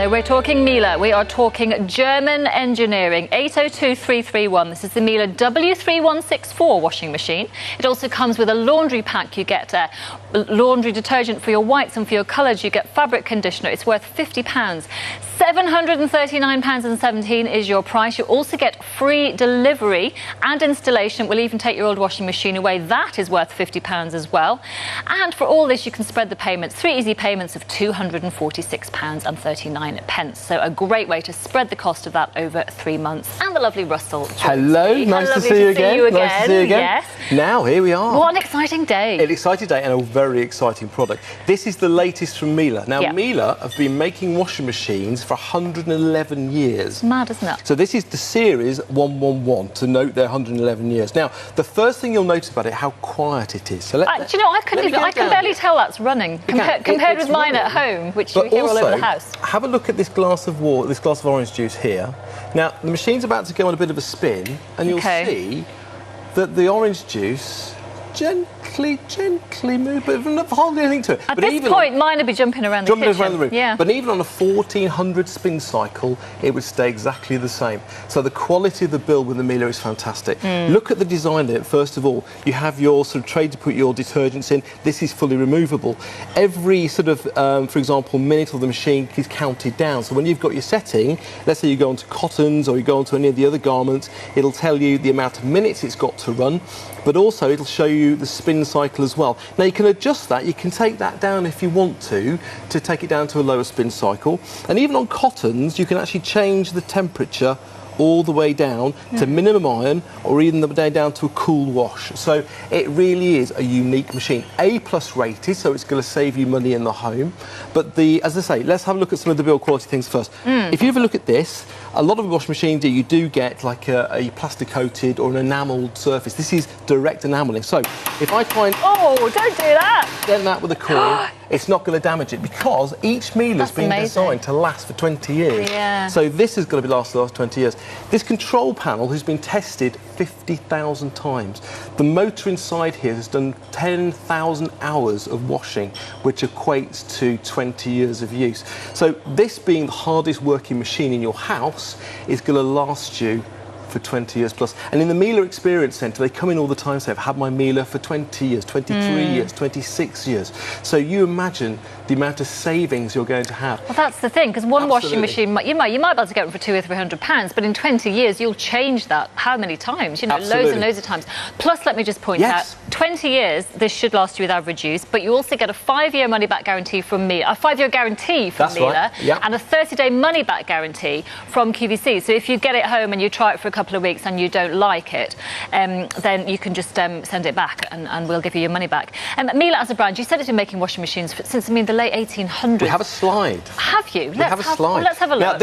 So we're talking Miele, we are talking German engineering, 802331. This is the Miele W3164 washing machine. It also comes with a laundry pack. You get laundry detergent for your whites and for your colours. You get fabric conditioner. It's worth £50. £739.17 is your price. You also get free delivery and installation. We'll even take your old washing machine away. That is worth £50 as well. And for all this, you can spread the payments. 3 easy payments of £246.39. So a great way to spread the cost of that over 3 months. And the lovely Russell. Hello, nice to see you again. Nice to see you again. Yes. Now, here we are. What an exciting day. An exciting day and a very exciting product. This is the latest from Miele. Now, Miele have been making washing machines for 111 years. Mad, isn't it? So this is the series 111 to note their 111 years. Now, the first thing you'll notice about it, how quiet it is. So do you know, I can barely tell that's running compared with mine at home, which you hear all over the house. Have a look at this glass of water, this glass of orange juice here. Now, the machine's about to go on a bit of a spin, and you'll see that the orange juice gently move, but hardly anything to it. At this point, mine would be jumping around the kitchen. Around the room. Yeah. But even on a 1400 spin cycle, it would stay exactly the same. So the quality of the build with the Miele is fantastic. Look at the design of it. First of all, you have your sort of tray to put your detergents in. This is fully removable. Every sort of, for example, minute of the machine is counted down. So when you've got your setting, let's say you go onto cottons or you go onto any of the other garments, it'll tell you the amount of minutes it's got to run, but also it'll show you the spin cycle as well. Now you can adjust that, you can take that down if you want to take it down to a lower spin cycle. And even on cottons, you can actually change the temperature all the way down to minimum iron, or even the way down to a cool wash. So it really is a unique machine. A+ rated, so it's going to save you money in the home. But as I say, let's have a look at some of the build quality things first. If you have a look at this, a lot of washing machines you do get like a plastic coated or an enamelled surface. This is direct enamelling. So if I try and don't do that. Dent that with a coin, it's not going to damage it because each Miele has been designed to last for 20 years. Yeah. So this is going to last the last 20 years. This control panel has been tested 50,000 times. The motor inside here has done 10,000 hours of washing, which equates to 20 years of use. So this being the hardest working machine in your house is going to last you for 20 years plus. And in the Miele Experience Centre, they come in all the time and say, I've had my Miele for 20 years, 23 years, 26 years. So you imagine the amount of savings you're going to have. Well, that's the thing, because one washing machine, you might be able to get one for £200 or £300, but in 20 years, you'll change that how many times? You know, loads and loads of times. Plus, let me just point out, 20 years, this should last you with average use, but you also get a 5-year money-back guarantee from Miele, a 5-year guarantee from Miele, and a 30-day money-back guarantee from QVC. So if you get it home and you try it for a couple of weeks and you don't like it, then you can just send it back and we'll give you your money back. Miele as a brand, you said it's been making washing machines since, the late 1800s. We have a slide. Have you? Let's have a slide. Well, let's have a look. Now,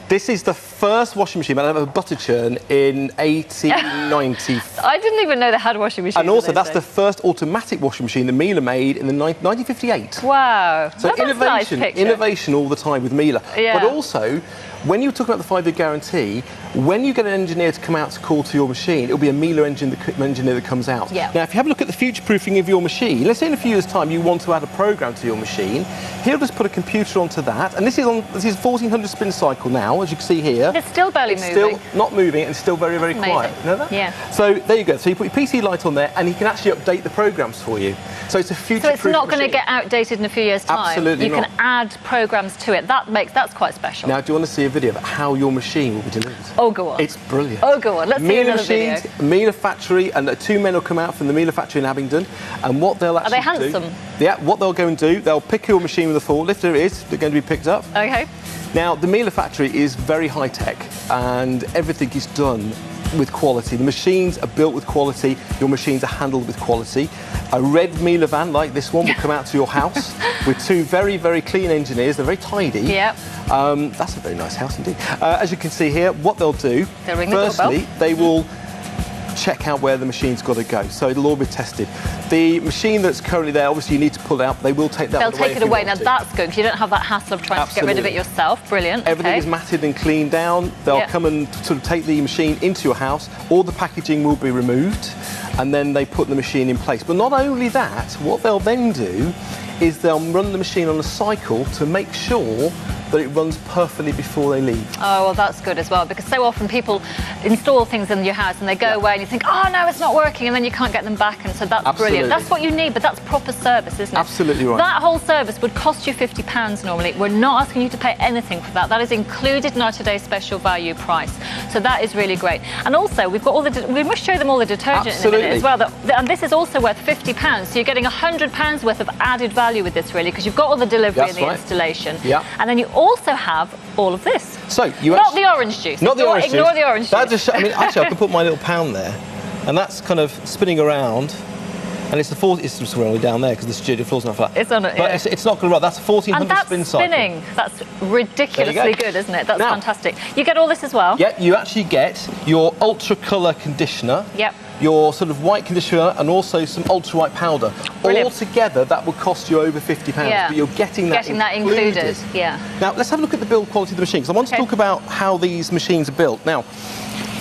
this is the first washing machine that had a butter churn in 1890. I didn't even know they had washing machines. And also, that's the first automatic washing machine that Miele made in 1958. Wow. So innovation all the time with Miele. Yeah. But also, when you were talking about the 5-year guarantee, when you get an engineer to come out to call to your machine, it'll be a Miele engineer that comes out. Yeah. Now, if you have a look at the future-proofing of your machine, let's say in a few years' time you want to add a program to your machine, he'll just put a computer onto that, and this is 1400 spin cycle now, as you can see here. It's still barely moving. Still not moving and still very, very quiet. You know that? Yeah. So there you go. So you put your PC light on there, and he can actually update the programs for you. So it's a future-proof So it's not going to get outdated in a few years' time. Absolutely not. You can add programs to it. That's quite special. Now, do you want to see a video of how your machine will be delivered? Oh, go on. It's brilliant. Oh, go on. Let's see another video. Miele factory, and 2 men will come out from the Miele factory in Abingdon, and what they'll actually Are they handsome? Yeah, what they'll go and do, they'll pick your machine with a forklift. There it is. They're going to be picked up. Okay. Now, the Miele factory is very high-tech, and everything is done with quality. The machines are built with quality. Your machines are handled with quality. A red Miele van like this one will come out to your house with 2 very, very clean engineers. They're very tidy. Yep. That's a very nice house indeed. As you can see here, what they'll do, firstly, they will check out where the machine's got to go. So it'll all be tested. The machine that's currently there, obviously you need to pull it out. They will take that away. They'll take it away. Now that's good, because you don't have that hassle of trying to get rid of it yourself. Brilliant. Everything is matted and cleaned down. They'll come and sort of take the machine into your house. All the packaging will be removed, and then they put the machine in place. But not only that, what they'll then do is they'll run the machine on a cycle to make sure that it runs perfectly before they leave. Oh, well, that's good as well, because so often people install things in your house and they go away and you think, oh, no, it's not working, and then you can't get them back, and so that's brilliant. That's what you need, but that's proper service, isn't it? Absolutely right. That whole service would cost you £50 normally. We're not asking you to pay anything for that. That is included in our today's special value price. So that is really great. And also, we've got all the, we must show them all the detergent in a minute as well. And this is also worth £50, so you're getting £100 worth of added value with this, really, because you've got all the delivery and the installation. Yeah. And then you also have all of this. So you not the orange juice. Not the orange juice. Ignore the orange juice. That just, I mean, actually, I can put my little pound there, and that's kind of spinning around. And it's it's just really down there because the studio floor's not flat. It's on it, but it's not going to run. That's a 1400 spin cycle. And that's spinning. That's ridiculously good, isn't it? That's fantastic. You get all this as well. Yeah, you actually get your ultra colour conditioner. Yep. Your sort of white conditioner and also some ultra white powder. Brilliant. All together, that would cost you over £50, but you're getting that included. Yeah. Now let's have a look at the build quality of the machine, because I want to talk about how these machines are built. Now,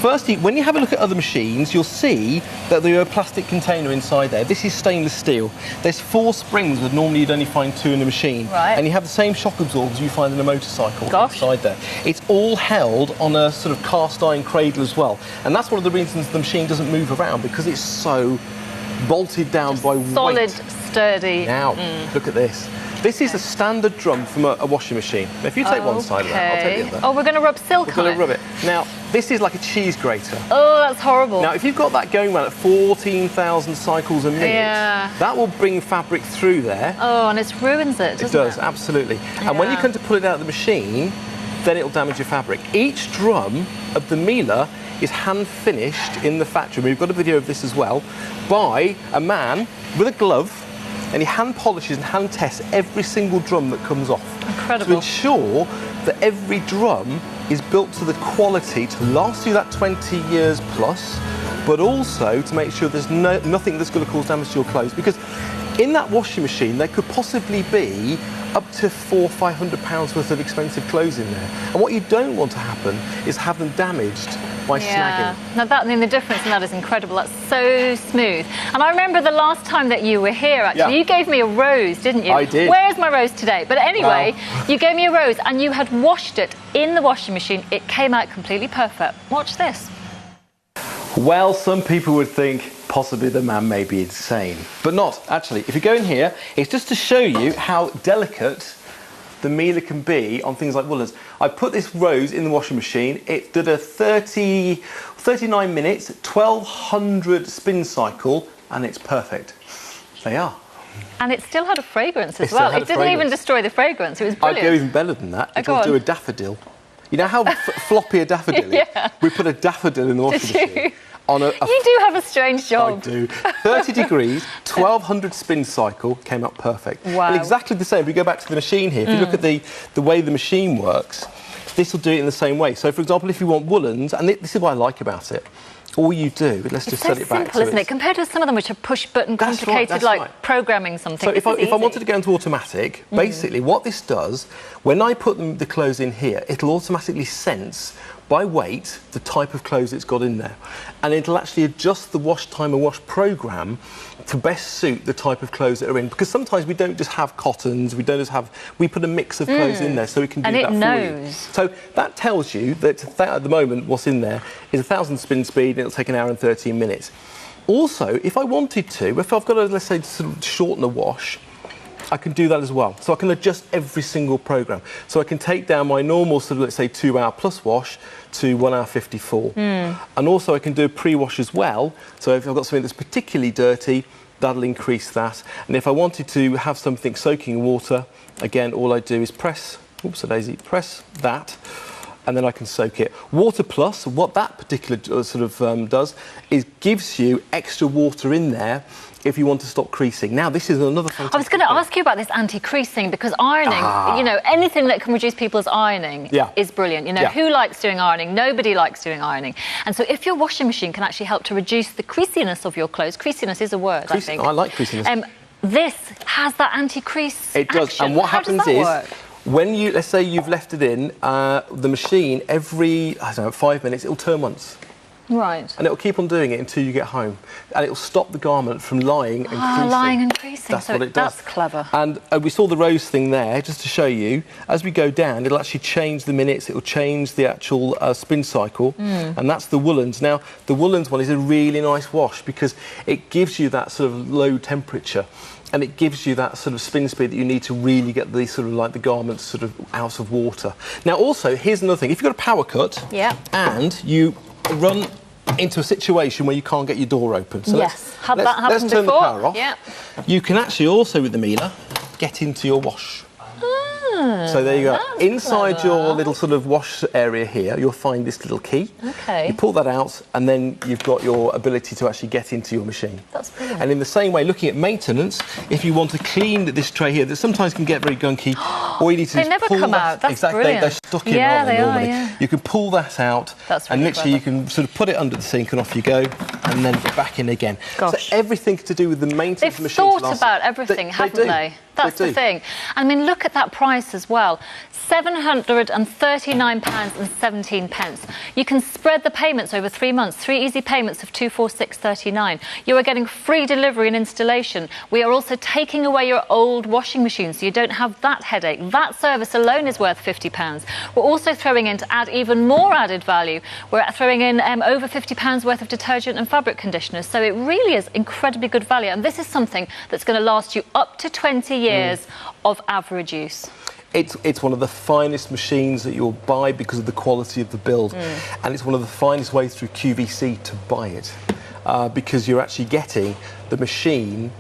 firstly, when you have a look at other machines, you'll see that there are a plastic container inside there. This is stainless steel. There's 4 springs that normally you'd only find 2 in a machine. Right. And you have the same shock absorbers you find in a motorcycle inside there. It's all held on a sort of cast iron cradle as well. And that's one of the reasons the machine doesn't move around, because it's so bolted down by weight. Solid, sturdy. Now, look at this. This is a standard drum from a washing machine. Now, if you take one side of that, I'll take the other. Oh, we're going to rub silk on it. We're going to rub it. Now, this is like a cheese grater. Oh, that's horrible. Now, if you've got that going around at 14,000 cycles a minute, that will bring fabric through there. Oh, and it ruins it, doesn't it? It does, absolutely. And when you come to pull it out of the machine, then it'll damage your fabric. Each drum of the Miele is hand finished in the factory. We've got a video of this as well, by a man with a glove, and he hand polishes and hand tests every single drum that comes off. Incredible. To ensure that every drum is built to the quality to last you that 20 years plus, but also to make sure there's nothing that's going to cause damage to your clothes. Because in that washing machine, there could possibly be up to £400 or £500 worth of expensive clothes in there. And what you don't want to happen is have them damaged by snagging. Now the difference in that is incredible. That's so smooth. And I remember the last time that you were here, actually, you gave me a rose, didn't you? I did. Where's my rose today? But anyway, you gave me a rose and you had washed it in the washing machine. It came out completely perfect. Watch this. Well, some people would think possibly the man may be insane, but not, actually. If you go in here, it's just to show you how delicate the Miele can be on things like woolens. I put this rose in the washing machine. It did a 39 minutes, 1200 spin cycle, and it's perfect. They are. And it still had a fragrance as well. It didn't even destroy the fragrance. It was brilliant. I'd go even better than that. It'll do a daffodil. You know how floppy a daffodil is? We put a daffodil in the washing machine. You do have a strange job. I do. 30 degrees, 1200 spin cycle, came up perfect. Wow. And exactly the same. If we go back to the machine here, if you look at the way the machine works, this will do it in the same way. So, for example, if you want woolens, and this is what I like about it, all you do, let's just set it back to simple, isn't it? Compared to some of them which are push-button complicated, programming something. So if I wanted to go into automatic, basically what this does, when I put the clothes in here, it'll automatically sense by weight the type of clothes it's got in there, and it'll actually adjust the wash time and wash program to best suit the type of clothes that are in, because sometimes we don't just have cottons, we put a mix of clothes in there, so we can do that for you. So that tells you that at the moment what's in there is 1,000 spin speed, and it'll take an hour and 13 minutes. Also, if I wanted to, if I've got to, let's say, sort of shorten a wash, I can do that as well. So I can adjust every single program. So I can take down my normal sort of, let's say, 2 hour plus wash to 1 hour 54. And also I can do a pre-wash as well. So if I've got something that's particularly dirty, that'll increase that. And if I wanted to have something soaking in water, again, all I do is press that, and then I can soak it. Water Plus, what that particular sort of does is gives you extra water in there if you want to stop creasing. Now, this is another fantastic I was going to ask you about this anti-creasing, because ironing, you know, anything that can reduce people's ironing is brilliant. You know, who likes doing ironing? Nobody likes doing ironing. And so if your washing machine can actually help to reduce the creasiness of your clothes, creasiness is a word, I think. I like creasiness. This has that anti-crease It does. action. And what happens is, work? when you, let's say you've left it in the machine every, I don't know, 5 minutes, it'll turn once. Right. And it'll keep on doing it until you get home. And it'll stop the garment from lying and creasing. Lying and creasing. That's what it does. That's clever. And we saw the rose thing there, just to show you. As we go down, it'll actually change the minutes, it'll change the actual spin cycle, and that's the woolens. Now, the woolens one is a really nice wash because it gives you that sort of low temperature. And it gives you that sort of spin speed that you need to really get the sort of like the garments sort of out of water. Now, also, here's another thing. If you've got a power cut and you run into a situation where you can't get your door open. So yes, had that happened let's turn before. the power off. Yeah. You can actually also, with the Miele, get into your wash. So there you go. Inside clever. your little sort of wash area here, you'll find this little key. Okay. You pull that out, and then you've got your ability to actually get into your machine. That's brilliant. And in the same way, looking at maintenance, if you want to clean this tray here, that sometimes can get very gunky, all you need to do is never pull come that. out. That's exactly. brilliant. They're stuck in, Yeah, aren't they, they are, normally? yeah. You can pull that out, That's and really literally clever. you can sort of put it under the sink, and off you go, and then back in again. Gosh. So everything to do with the maintenance They've machine. thought about everything, haven't they? That's the thing. I mean, look at that price as well. £739.17. You can spread the payments over 3 months, 3 easy payments of £246.39. You are getting free delivery and installation. We are also taking away your old washing machine, so you don't have that headache. That service alone is worth £50. We're also throwing in, to add even more added value, we're throwing in over £50 worth of detergent and fabric conditioners. So it really is incredibly good value. And this is something that's going to last you up to 20 years of average use. It's one of the finest machines that you'll buy because of the quality of the build. And it's one of the finest ways through QVC to buy it because you're actually getting the machine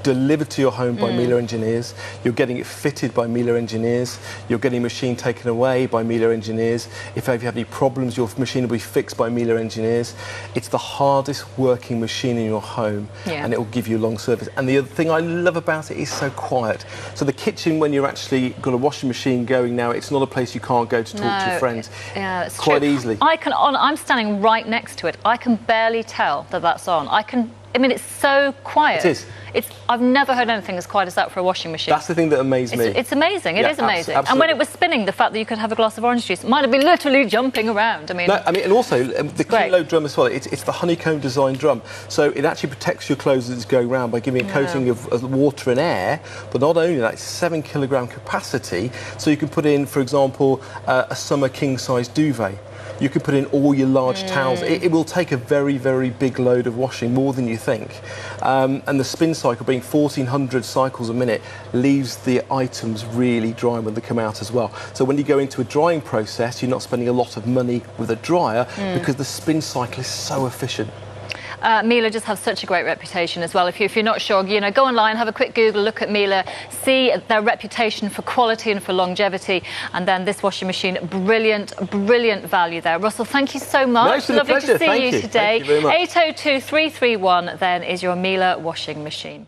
delivered to your home by Miele engineers. You're getting it fitted by Miele engineers. You're getting a machine taken away by Miele engineers. If you have any problems, your machine will be fixed by Miele engineers. It's the hardest working machine in your home, and it will give you long service. And the other thing I love about it is so quiet. So the kitchen, when you're actually got a washing machine going now, it's not a place you can't go to talk to your friends. Yeah, it's quite true. easily. I'm standing right next to it. I can barely tell that that's on. I mean, it's so quiet. It is. I've never heard anything as quiet as that for a washing machine. That's the thing that amazed me. It's amazing. It is amazing. Absolutely. And when it was spinning, the fact that you could have a glass of orange juice might have been literally jumping around. I mean, and also the kilo drum as well. It's the honeycomb design drum, so it actually protects your clothes as it's going around by giving a coating of water and air. But not only that, it's 7 kilogram capacity, so you can put in, for example, a summer king size duvet. You can put in all your large towels. It will take a very, very big load of washing, more than you think. And the spin cycle, being 1,400 cycles a minute, leaves the items really dry when they come out as well. So when you go into a drying process, you're not spending a lot of money with a dryer because the spin cycle is so efficient. Miele just have such a great reputation as well. If you're not sure, go online, have a quick Google, look at Miele, see their reputation for quality and for longevity. And then this washing machine, brilliant, brilliant value there. Russell, thank you so much. No, it's been a Lovely pleasure. to see you today. Thank you very much. 802 331 then is your Miele washing machine.